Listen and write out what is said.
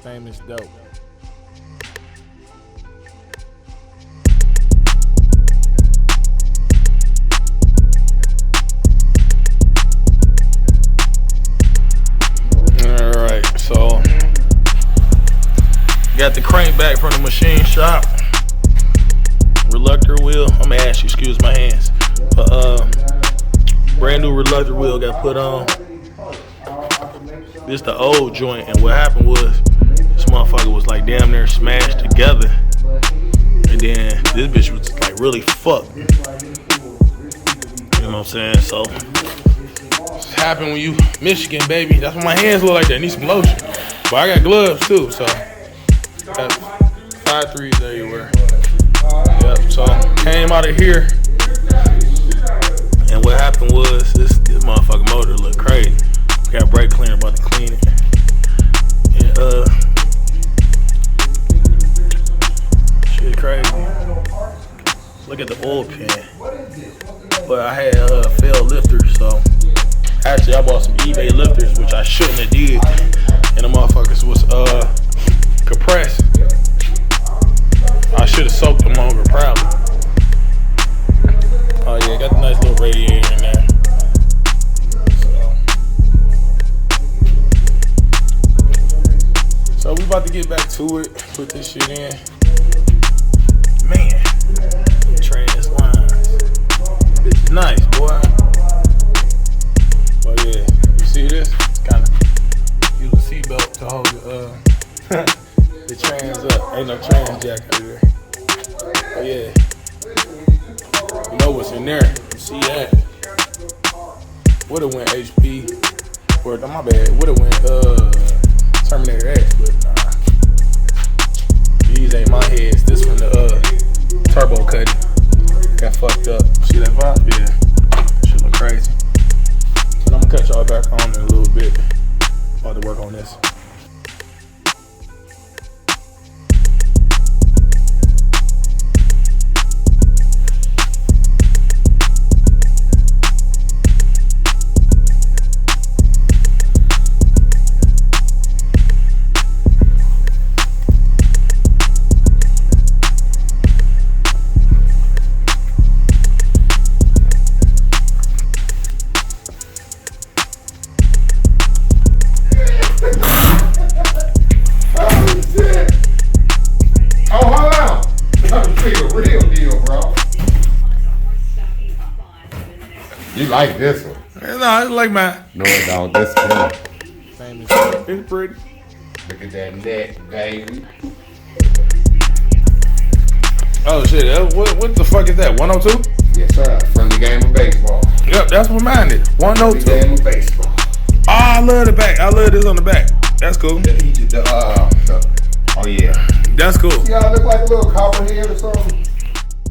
Famous dope. Alright, so got the crank back from the machine shop. Reluctor wheel. I'm gonna ask you, excuse my hands. Brand new reluctor wheel got put on. This the old joint, and what happened was this motherfucker was like damn near smashed together, and then this bitch was like really fucked. You know what I'm saying? So it's happened when you Michigan, baby. That's why my hands look like that. Need some lotion, but I got gloves too. So got 5.3s everywhere. Yep. So came out of here, and what happened was this motherfucking motor looked crazy. Got brake cleaner, about to clean it. And shit crazy. Look at the oil pan. But I had failed lifters, so actually I bought some eBay lifters, which I shouldn't have did. And the motherfuckers was compressed. I should have soaked them longer, probably. Oh yeah, got the nice little radiator in there. So we about to get back to it, put this shit in. Man, trans lines. This is nice, boy. But yeah, you see this? It's kinda use a seatbelt to hold the trans up. Ain't no trans jack over there. But yeah. You know what's in there. You see that. Would've went HP. Or my bad. Would've went Terminator X, but nah. These ain't my heads. This one the turbo cutting. Got fucked up. See that vibe? Yeah. Shit look crazy. But I'm gonna cut y'all back on in a little bit. About to work on this. You like this one? No, I like mine. No, it don't. This one. Famous. It's pretty. Look at that neck, baby. Oh shit, what the fuck is that? 102? Yes, sir. Friendly game of baseball. Yep, that's what mine is. 102. Friendly game of baseball. Oh, I love the back. I love this on the back. That's cool. Oh yeah. That's cool. See how I look like a little copperhead or something?